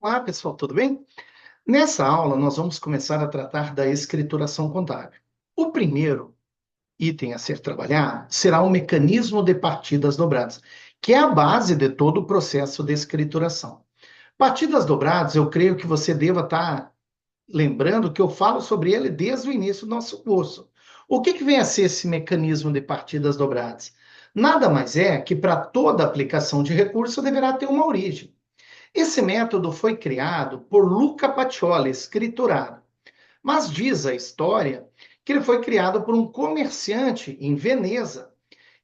Olá, pessoal, tudo bem? Nessa aula, nós vamos começar a tratar da escrituração contábil. O primeiro item a ser trabalhado será o mecanismo de partidas dobradas, que é a base de todo o processo de escrituração. Partidas dobradas, eu creio que você deva estar lembrando que eu falo sobre ele desde o início do nosso curso. O que vem a ser esse mecanismo de partidas dobradas? Nada mais é que para toda aplicação de recurso deverá ter uma origem. Esse método foi criado por Luca Pacioli, escriturado, mas diz a história que ele foi criado por um comerciante em Veneza.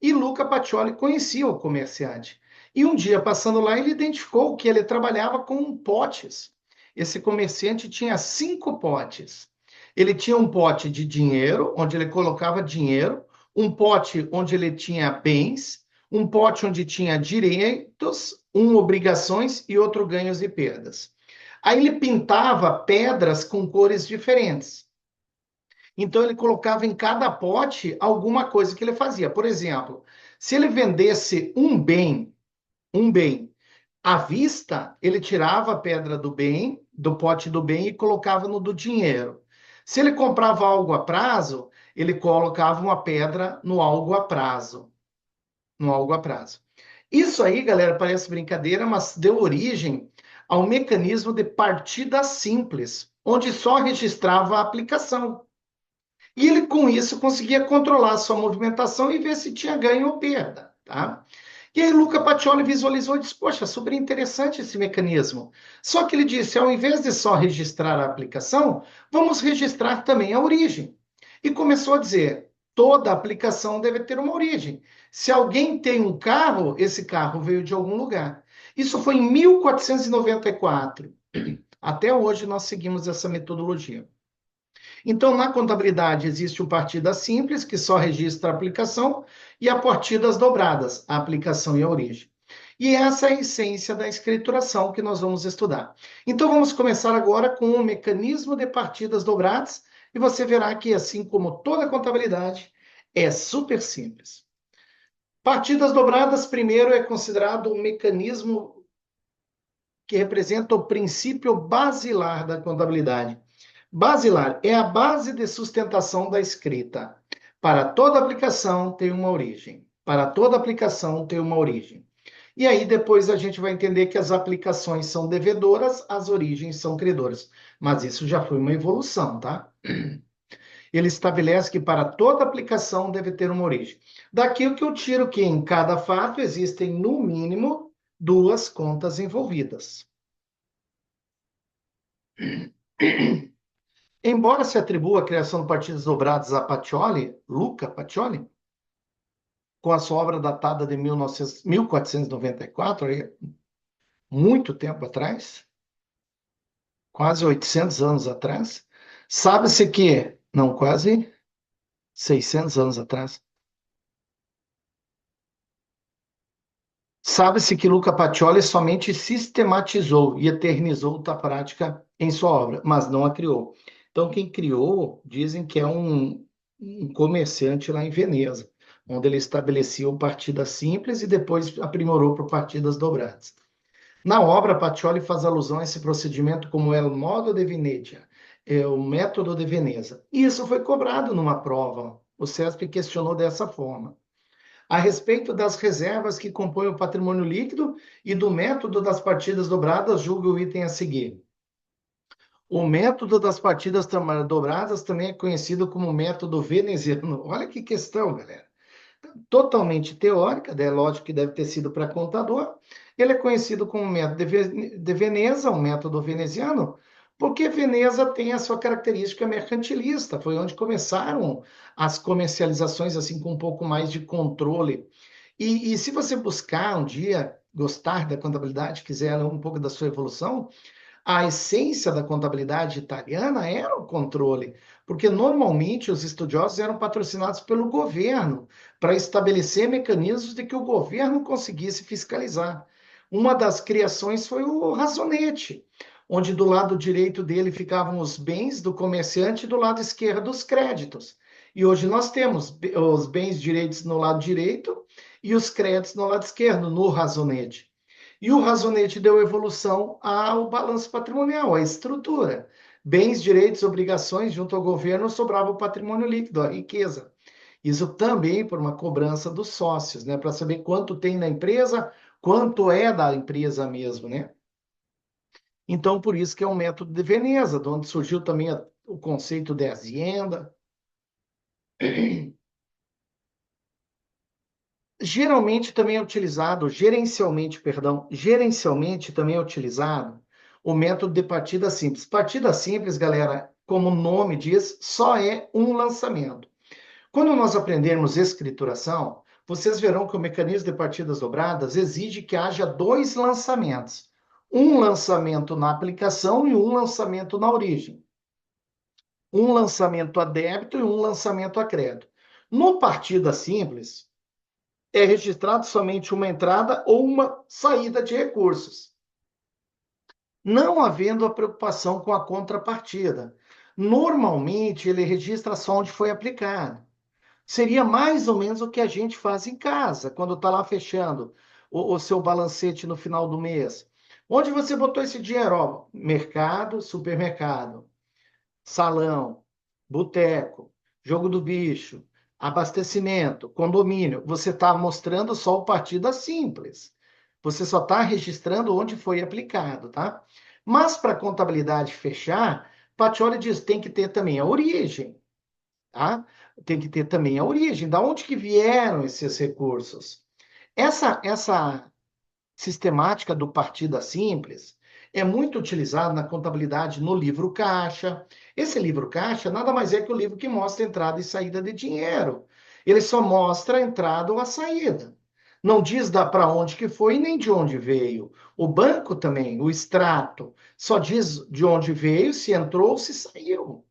E Luca Pacioli conhecia o comerciante. E um dia, passando lá, ele identificou que ele trabalhava com potes. Esse comerciante tinha 5 potes. Ele tinha um pote de dinheiro, onde ele colocava dinheiro, um pote onde ele tinha bens, um pote onde tinha direitos, obrigações e outro ganhos e perdas. Aí ele pintava pedras com cores diferentes. Então ele colocava em cada pote alguma coisa que ele fazia. Por exemplo, se ele vendesse um bem à vista, ele tirava a pedra do bem, do pote do bem e colocava no do dinheiro. Se ele comprava algo a prazo, ele colocava uma pedra no algo a prazo, no algo a prazo. Isso aí, galera, parece brincadeira, mas deu origem ao mecanismo de partida simples, onde só registrava a aplicação. E ele, com isso, conseguia controlar a sua movimentação e ver se tinha ganho ou perda, tá? E aí, Luca Pacioli visualizou e disse: Poxa, super interessante esse mecanismo. Só que ele disse: ao invés de só registrar a aplicação, vamos registrar também a origem. E começou a dizer: toda aplicação deve ter uma origem. Se alguém tem um carro, esse carro veio de algum lugar. Isso foi em 1494. Até hoje nós seguimos essa metodologia. Então, na contabilidade, existe o partida simples, que só registra a aplicação, e a partidas dobradas, a aplicação e a origem. E essa é a essência da escrituração que nós vamos estudar. Então, vamos começar agora com o mecanismo de partidas dobradas, e você verá que, assim como toda contabilidade, é super simples. Partidas dobradas, primeiro, é considerado um mecanismo que representa o princípio basilar da contabilidade. Basilar é a base de sustentação da escrita. Para toda aplicação tem uma origem. Para toda aplicação tem uma origem. E aí depois a gente vai entender que as aplicações são devedoras, as origens são credoras. Mas isso já foi uma evolução, tá? Ele estabelece que para toda aplicação deve ter uma origem. Daqui o que eu tiro que em cada fato existem no mínimo duas contas envolvidas. Embora se atribua a criação de partidas dobradas a Pacioli, Luca Pacioli, com a sua obra datada de 1494, aí, muito tempo atrás, quase 800 anos atrás, sabe-se que, não, quase 600 anos atrás, sabe-se que Luca Pacioli somente sistematizou e eternizou a prática em sua obra, mas não a criou. Então, quem criou, dizem que é um comerciante lá em Veneza, onde ele estabeleceu partidas simples e depois aprimorou para partidas dobradas. Na obra, Pacioli faz alusão a esse procedimento como é o modo de Venezia, é o método de Veneza. E isso foi cobrado numa prova. O CESP questionou dessa forma a respeito das reservas que compõem o patrimônio líquido e do método das partidas dobradas, julgue o item a seguir. O método das partidas dobradas também é conhecido como método veneziano. Olha que questão, galera. Totalmente teórica, é lógico que deve ter sido para contador. Ele é conhecido como método de Veneza, um método veneziano, porque Veneza tem a sua característica mercantilista, foi onde começaram as comercializações assim com um pouco mais de controle. E se você buscar um dia, gostar da contabilidade, quiser um pouco da sua evolução, a essência da contabilidade italiana era o controle, porque normalmente os estudiosos eram patrocinados pelo governo para estabelecer mecanismos de que o governo conseguisse fiscalizar. Uma das criações foi o razonete, onde do lado direito dele ficavam os bens do comerciante e do lado esquerdo os créditos. E hoje nós temos os bens direitos no lado direito e os créditos no lado esquerdo, no razonete. E o razonete deu evolução ao balanço patrimonial, à estrutura. Bens, direitos, obrigações, junto ao governo, sobrava o patrimônio líquido, a riqueza. Isso também por uma cobrança dos sócios, né? Para saber quanto tem na empresa, quanto é da empresa mesmo, né? Então, por isso que é um método de Veneza, de onde surgiu também o conceito de azienda. Geralmente também é utilizado, gerencialmente, perdão, gerencialmente também é utilizado o método de partida simples. Partida simples, galera, como o nome diz, só é um lançamento. Quando nós aprendermos escrituração, vocês verão que o mecanismo de partidas dobradas exige que haja dois lançamentos. Um lançamento na aplicação e um lançamento na origem. Um lançamento a débito e um lançamento a crédito. No partida simples, é registrado somente uma entrada ou uma saída de recursos, não havendo a preocupação com a contrapartida. Normalmente, ele registra só onde foi aplicado. Seria mais ou menos o que a gente faz em casa, quando está lá fechando o seu balancete no final do mês. Onde você botou esse dinheiro? Ó, mercado, supermercado, salão, boteco, jogo do bicho, abastecimento, condomínio. Você está mostrando só o partida simples. Você só está registrando onde foi aplicado, tá? Mas para a contabilidade fechar, Pacioli diz tem que ter também a origem, tá? Tem que ter também a origem, da onde que vieram esses recursos. Essa sistemática do partida simples é muito utilizada na contabilidade no livro caixa. Esse livro caixa nada mais é que o livro que mostra a entrada e saída de dinheiro. Ele só mostra a entrada ou a saída. Não diz para onde que foi nem de onde veio. O banco também, o extrato, só diz de onde veio, se entrou ou se saiu,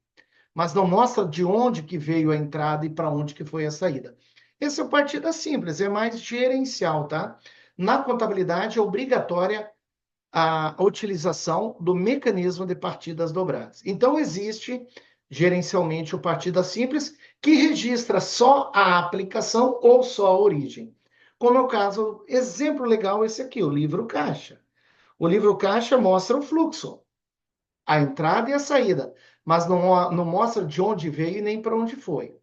mas não mostra de onde que veio a entrada e para onde que foi a saída. Esse é o partida simples, é mais gerencial, tá? Na contabilidade é obrigatória a utilização do mecanismo de partidas dobradas. Então existe gerencialmente o partida simples que registra só a aplicação ou só a origem. Como é o caso, exemplo legal esse aqui, o livro caixa. O livro caixa mostra o fluxo, a entrada e a saída, mas não mostra de onde veio e nem para onde foi.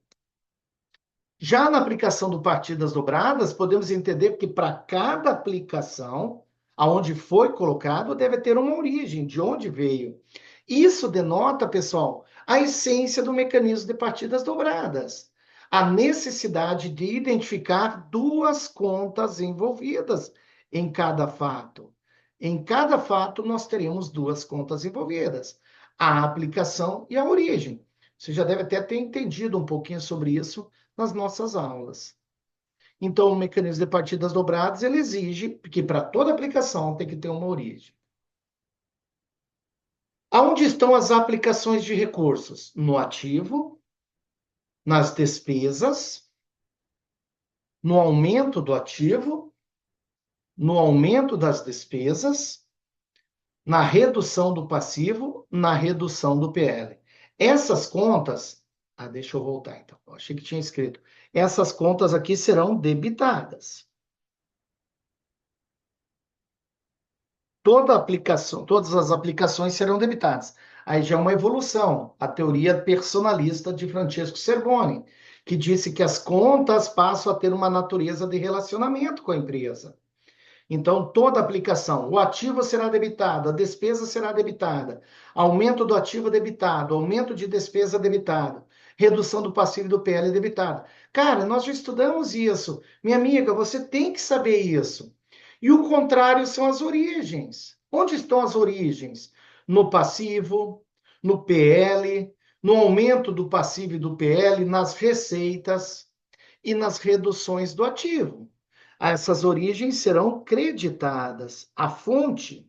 Já na aplicação do partidas dobradas, podemos entender que para cada aplicação, aonde foi colocado, deve ter uma origem, de onde veio. Isso denota, pessoal, a essência do mecanismo de partidas dobradas. A necessidade de identificar duas contas envolvidas em cada fato. Em cada fato, nós teremos duas contas envolvidas: a aplicação e a origem. Você já deve até ter entendido um pouquinho sobre isso nas nossas aulas. Então, o mecanismo de partidas dobradas, ele exige que para toda aplicação tem que ter uma origem. Aonde estão as aplicações de recursos? No ativo, nas despesas, no aumento do ativo, no aumento das despesas, na redução do passivo, na redução do PL. Essas contas, deixa eu voltar então, eu achei que tinha escrito. Essas contas aqui serão debitadas. Todas as aplicações serão debitadas. Aí já é uma evolução, a teoria personalista de Francesco Cervoni, que disse que as contas passam a ter uma natureza de relacionamento com a empresa. Então, toda aplicação, o ativo será debitado, a despesa será debitada, aumento do ativo debitado, aumento de despesa debitado, redução do passivo e do PL debitado. Cara, nós já estudamos isso. Minha amiga, você tem que saber isso. E o contrário são as origens. Onde estão as origens? No passivo, no PL, no aumento do passivo e do PL, nas receitas e nas reduções do ativo. Essas origens serão creditadas à fonte.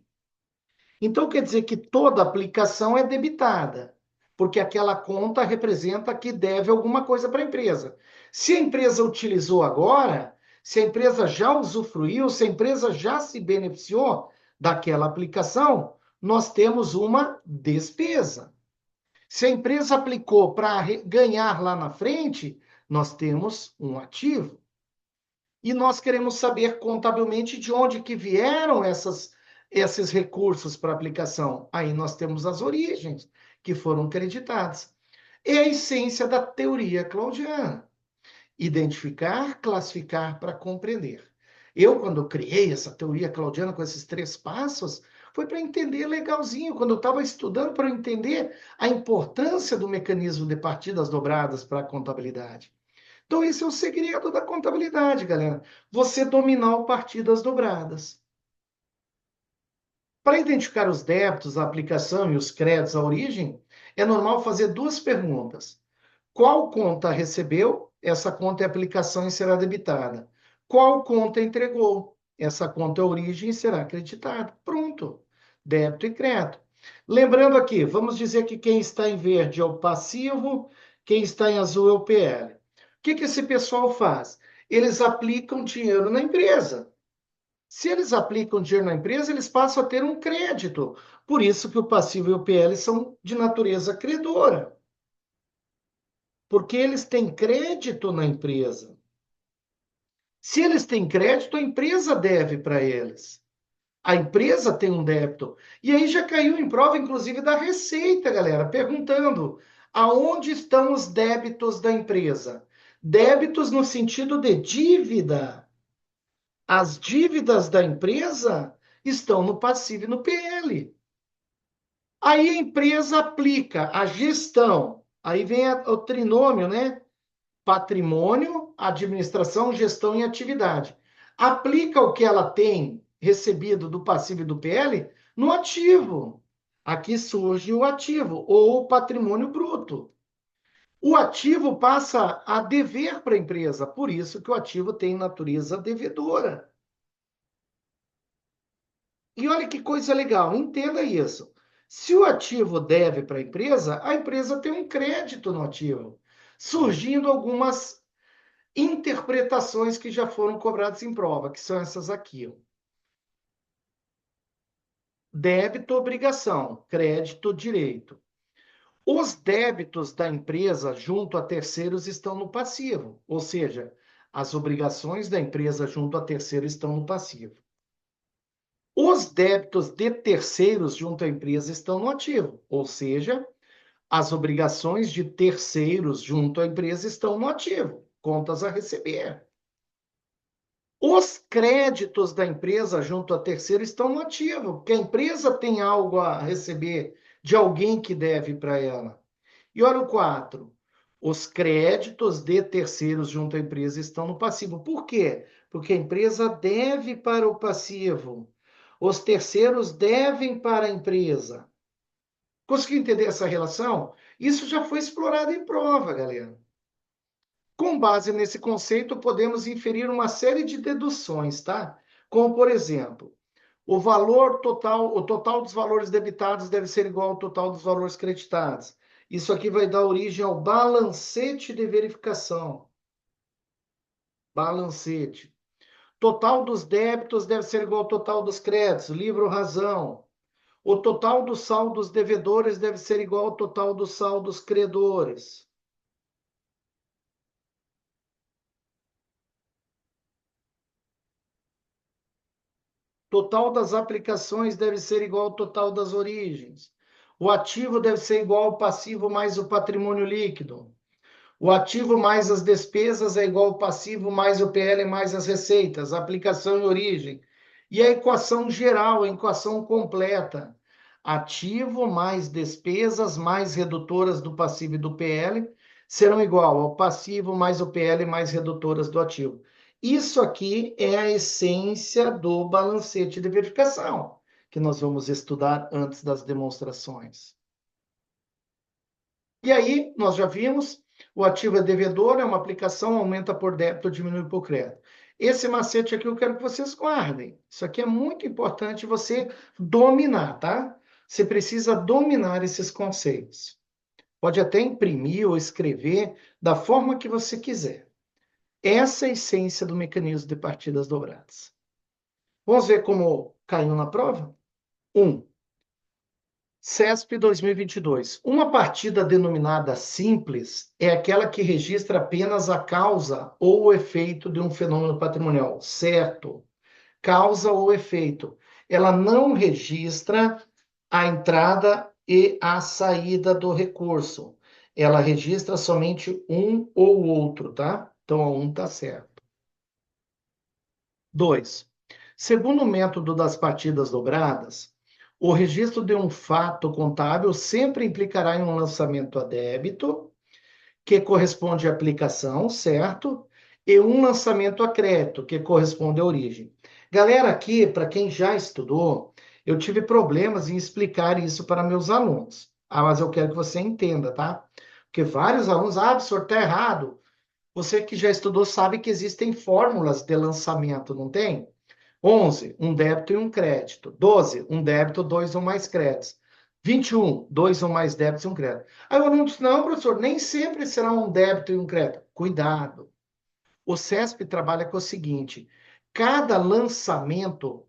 Então, quer dizer que toda aplicação é debitada, porque aquela conta representa que deve alguma coisa para a empresa. Se a empresa utilizou agora, se a empresa já usufruiu, se a empresa já se beneficiou daquela aplicação, nós temos uma despesa. Se a empresa aplicou para ganhar lá na frente, nós temos um ativo. E nós queremos saber contabilmente de onde que vieram esses recursos para aplicação. Aí nós temos as origens que foram creditadas. É a essência da teoria claudiana. Identificar, classificar para compreender. Eu, quando criei essa teoria claudiana com esses 3 passos, foi para entender legalzinho. Quando eu estava estudando, para entender a importância do mecanismo de partidas dobradas para a contabilidade. Então, esse é o segredo da contabilidade, galera. Você dominar o partidas dobradas. Para identificar os débitos, a aplicação e os créditos à origem, é normal fazer 2 perguntas. Qual conta recebeu? Essa conta é aplicação e será debitada. Qual conta entregou? Essa conta é origem e será creditada. Pronto. Débito e crédito. Lembrando aqui, vamos dizer que quem está em verde é o passivo, quem está em azul é o PL. O que que esse pessoal faz? Eles aplicam dinheiro na empresa. Se eles aplicam dinheiro na empresa, eles passam a ter um crédito. Por isso que o passivo e o PL são de natureza credora, porque eles têm crédito na empresa. Se eles têm crédito, a empresa deve para eles. A empresa tem um débito. E aí já caiu em prova, inclusive, da Receita, galera, perguntando aonde estão os débitos da empresa? Débitos no sentido de dívida. As dívidas da empresa estão no passivo e no PL. Aí a empresa aplica a gestão. Aí vem o trinômio, né? Patrimônio, administração, gestão e atividade. Aplica o que ela tem recebido do passivo e do PL no ativo. Aqui surge o ativo, ou o patrimônio bruto. O ativo passa a dever para a empresa, por isso que o ativo tem natureza devedora. E olha que coisa legal, entenda isso. Se o ativo deve para a empresa tem um crédito no ativo, surgindo algumas interpretações que já foram cobradas em prova, que são essas aqui. Ó. Débito, obrigação, crédito, direito. Os débitos da empresa junto a terceiros estão no passivo, ou seja, as obrigações da empresa junto a terceiros estão no passivo. Os débitos de terceiros junto à empresa estão no ativo, ou seja, as obrigações de terceiros junto à empresa estão no ativo, contas a receber. Os créditos da empresa junto a terceiro estão no ativo, porque a empresa tem algo a receber de alguém que deve para ela. E olha o 4. Os créditos de terceiros junto à empresa estão no passivo. Por quê? Porque a empresa deve para o passivo. Os terceiros devem para a empresa. Conseguiu entender essa relação? Isso já foi explorado em prova, galera. Com base nesse conceito, podemos inferir uma série de deduções, tá? Como, por exemplo, o total dos valores debitados deve ser igual ao total dos valores creditados. Isso aqui vai dar origem ao balancete de verificação. Balancete. Total dos débitos deve ser igual ao total dos créditos, livre ou razão. O total dos saldos devedores deve ser igual ao total dos saldos credores. Total das aplicações deve ser igual ao total das origens. O ativo deve ser igual ao passivo mais o patrimônio líquido. O ativo mais as despesas é igual ao passivo mais o PL mais as receitas, aplicação e origem. E a equação geral, a equação completa. Ativo mais despesas mais redutoras do passivo e do PL serão igual ao passivo mais o PL mais redutoras do ativo. Isso aqui é a essência do balancete de verificação, que nós vamos estudar antes das demonstrações. E aí, nós já vimos, o ativo é devedor, é uma aplicação, aumenta por débito, diminui por crédito. Esse macete aqui eu quero que vocês guardem. Isso aqui é muito importante você dominar, tá? Você precisa dominar esses conceitos. Pode até imprimir ou escrever da forma que você quiser. Essa é a essência do mecanismo de partidas dobradas. Vamos ver como caiu na prova? 1. CESP 2022. Uma partida denominada simples é aquela que registra apenas a causa ou o efeito de um fenômeno patrimonial, certo? Causa ou efeito. Ela não registra a entrada e a saída do recurso. Ela registra somente um ou outro, tá? Então, a um tá certo. 2. Segundo o método das partidas dobradas, o registro de um fato contábil sempre implicará em um lançamento a débito, que corresponde à aplicação, certo? E um lançamento a crédito, que corresponde à origem. Galera, aqui, para quem já estudou, eu tive problemas em explicar isso para meus alunos. Mas eu quero que você entenda, tá? Porque vários alunos, professor, tá errado. Você que já estudou sabe que existem fórmulas de lançamento, não tem? 11, um débito e um crédito. 12, um débito, dois ou mais créditos. 21, dois ou mais débitos e um crédito. Aí o aluno diz, não, professor, nem sempre será um débito e um crédito. Cuidado. O CESP trabalha com o seguinte, cada lançamento,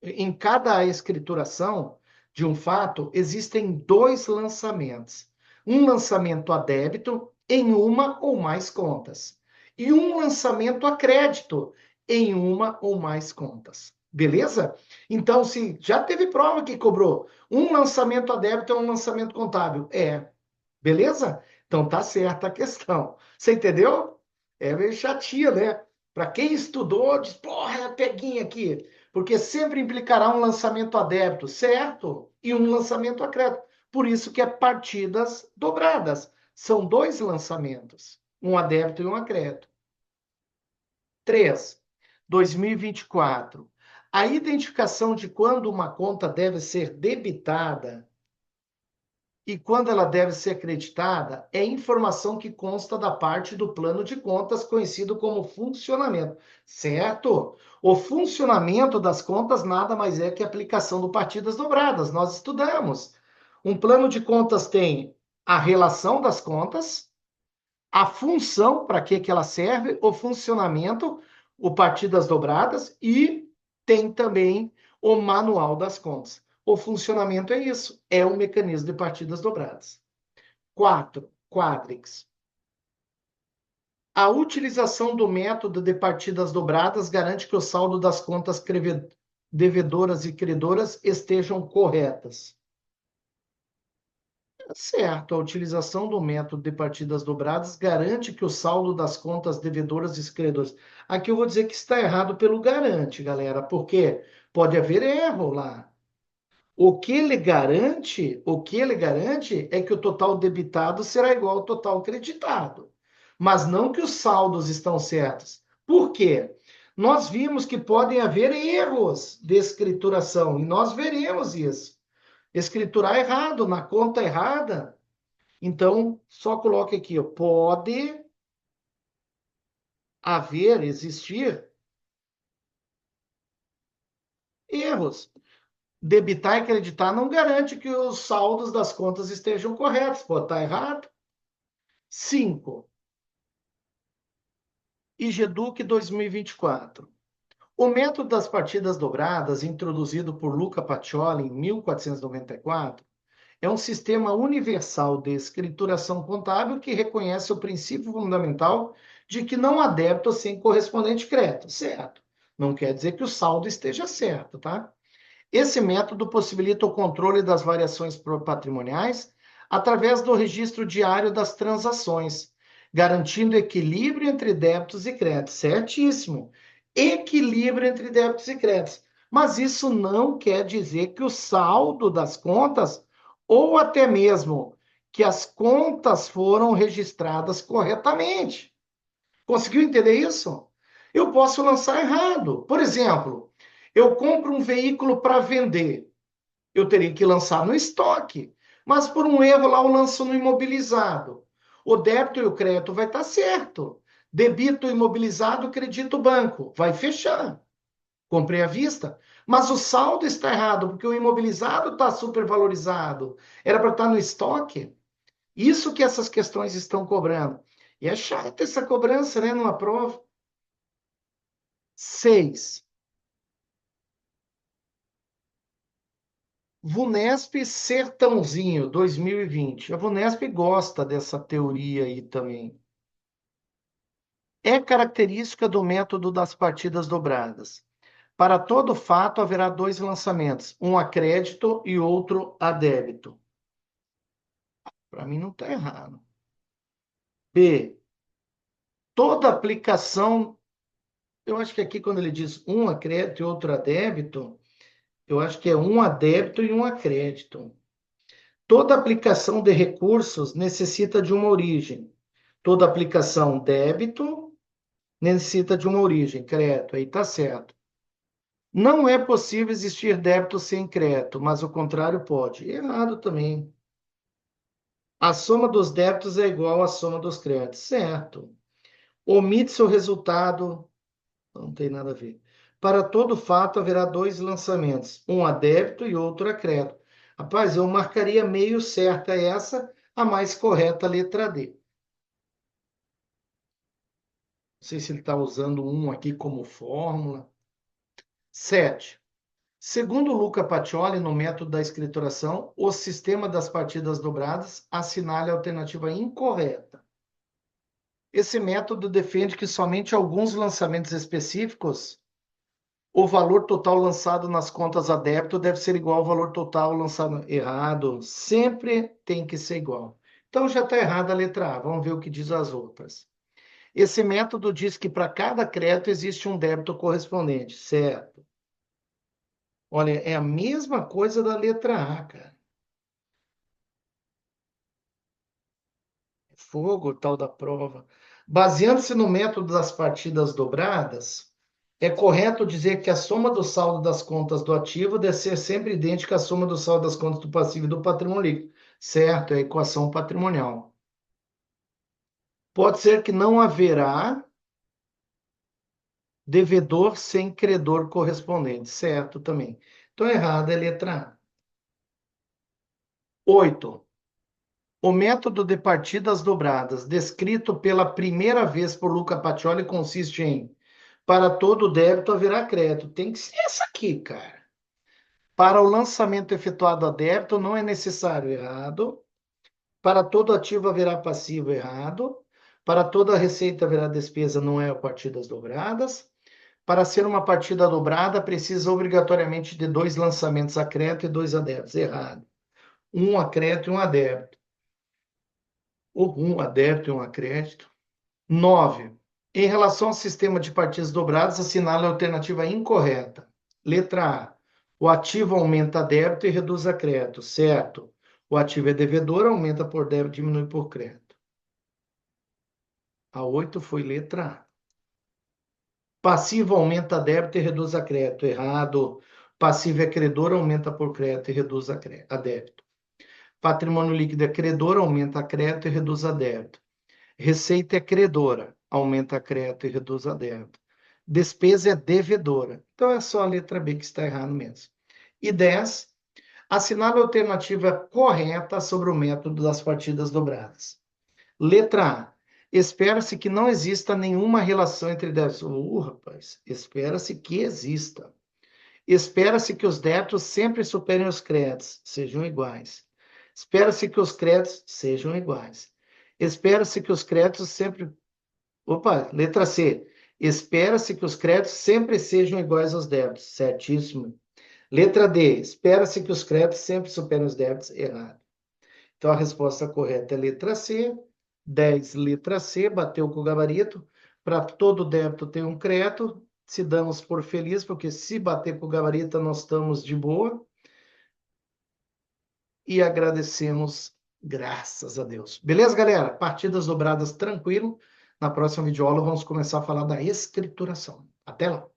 em cada escrituração de um fato, existem dois lançamentos. Um lançamento a débito em uma ou mais contas. E um lançamento a crédito em uma ou mais contas. Beleza? Então, se já teve prova que cobrou um lançamento a débito é um lançamento contábil. É. Beleza? Então tá certa a questão. Você entendeu? É meio chatinha, né? Para quem estudou, diz, porra, é a peguinha aqui. Porque sempre implicará um lançamento a débito, certo? E um lançamento a crédito. Por isso que é partidas dobradas. São dois lançamentos, um a débito e um a crédito. 3. 2024. A identificação de quando uma conta deve ser debitada e quando ela deve ser acreditada, é informação que consta da parte do plano de contas conhecido como funcionamento, certo? O funcionamento das contas nada mais é que a aplicação do partidas dobradas. Nós estudamos. Um plano de contas tem a relação das contas, a função, para que ela serve, o funcionamento, o partidas dobradas e tem também o manual das contas. O funcionamento é isso, é um mecanismo de partidas dobradas. 4. Quadrix. A utilização do método de partidas dobradas garante que o saldo das contas devedoras e credoras estejam corretas. Certo, a utilização do método de partidas dobradas garante que o saldo das contas devedoras e credores. Aqui eu vou dizer que está errado pelo garante, galera, porque pode haver erro lá. O que ele garante é que o total debitado será igual ao total creditado, mas não que os saldos estão certos. Por quê? Nós vimos que podem haver erros de escrituração e nós veremos isso. Escriturar errado, na conta errada. Então, só coloque aqui, ó, pode existir erros. Debitar e creditar não garante que os saldos das contas estejam corretos, pode estar errado. 5. IGEDUC 2024. O método das partidas dobradas, introduzido por Luca Pacioli em 1494, é um sistema universal de escrituração contábil que reconhece o princípio fundamental de que não há débito sem correspondente crédito, certo? Não quer dizer que o saldo esteja certo, tá? Esse método possibilita o controle das variações patrimoniais através do registro diário das transações, garantindo equilíbrio entre débitos e créditos. Certíssimo. Equilíbrio entre débitos e créditos. Mas isso não quer dizer que o saldo das contas, ou até mesmo que as contas foram registradas corretamente. Conseguiu entender isso? Eu posso lançar errado. Por exemplo, eu compro um veículo para vender. Eu teria que lançar no estoque. Mas por um erro lá eu lanço no imobilizado. O débito e o crédito vai estar certo. Debito imobilizado, credito banco. Vai fechar. Comprei à vista. Mas o saldo está errado, porque o imobilizado está supervalorizado. Era para estar no estoque. Isso que essas questões estão cobrando. E é chato essa cobrança, né, numa prova. 6. VUNESP Sertãozinho, 2020. A VUNESP gosta dessa teoria aí também. É característica do método das partidas dobradas. Para todo fato, haverá dois lançamentos, um a crédito e outro a débito. Para mim não está errado. B. Toda aplicação, eu acho que aqui quando ele diz um a crédito e outro a débito, eu acho que é um a débito e um a crédito. Toda aplicação de recursos necessita de uma origem. Toda aplicação débito necessita de uma origem, crédito, aí está certo. Não é possível existir débito sem crédito, mas o contrário pode. Errado também. A soma dos débitos é igual à soma dos créditos. Certo. Omite-se o resultado. Não tem nada a ver. Para todo fato, haverá dois lançamentos, um a débito e outro a crédito. Rapaz, eu marcaria meio certa essa, a mais correta, a letra D. Não sei se ele está usando um aqui como fórmula. 7. Segundo Luca Pacioli, no método da escrituração, o sistema das partidas dobradas assinala a alternativa incorreta. Esse método defende que somente alguns lançamentos específicos, o valor total lançado nas contas a débito deve ser igual ao valor total lançado. Errado. Sempre tem que ser igual. Então já está errada a letra A. Vamos ver o que diz as outras. Esse método diz que para cada crédito existe um débito correspondente, certo? Olha, é a mesma coisa da letra A, cara. Fogo, tal da prova. Baseando-se no método das partidas dobradas, é correto dizer que a soma do saldo das contas do ativo deve ser sempre idêntica à soma do saldo das contas do passivo e do patrimônio líquido. Certo, é a equação patrimonial. Pode ser que não haverá devedor sem credor correspondente. Certo também. Então, errada é a letra A. 8. O método de partidas dobradas, descrito pela primeira vez por Luca Pacioli, consiste em: para todo débito haverá crédito. Tem que ser essa aqui, cara. Para o lançamento efetuado a débito, não é necessário, errado. Para todo ativo haverá passivo, errado. Para toda receita haverá despesa, não é partidas dobradas. Para ser uma partida dobrada, precisa obrigatoriamente de dois lançamentos a crédito e dois a débito, errado. Um a crédito e um a débito. Ou um a débito e um a crédito. 9. Em relação ao sistema de partidas dobradas, assinale a alternativa incorreta. Letra A. O ativo aumenta a débito e reduz a crédito. Certo. O ativo é devedor, aumenta por débito e diminui por crédito. A 8 foi letra A. Passivo aumenta a débito e reduz a crédito. Errado. Passivo é credor, aumenta por crédito e reduz a débito. Patrimônio líquido é credor, aumenta a crédito e reduz a débito. Receita é credora, aumenta a crédito e reduz a débito. Despesa é devedora. Então é só a letra B que está errado mesmo. E 10, assinale a alternativa correta sobre o método das partidas dobradas. Letra A. Espera-se que não exista nenhuma relação entre débitos. Rapaz, espera-se que exista. Espera-se que os débitos sempre superem os créditos, sejam iguais. Espera-se que os créditos sejam iguais. Espera-se que os créditos sempre. Opa, letra C. Espera-se que os créditos sempre sejam iguais aos débitos. Certíssimo. Letra D. Espera-se que os créditos sempre superem os débitos. Errado. Então a resposta correta é letra C. 10, letra C. Bateu com o gabarito. Para todo débito tem um crédito. Se damos por feliz, porque se bater com o gabarito, nós estamos de boa. E agradecemos, graças a Deus. Beleza, galera? Partidas dobradas tranquilo. Na próxima videoaula, vamos começar a falar da escrituração. Até lá!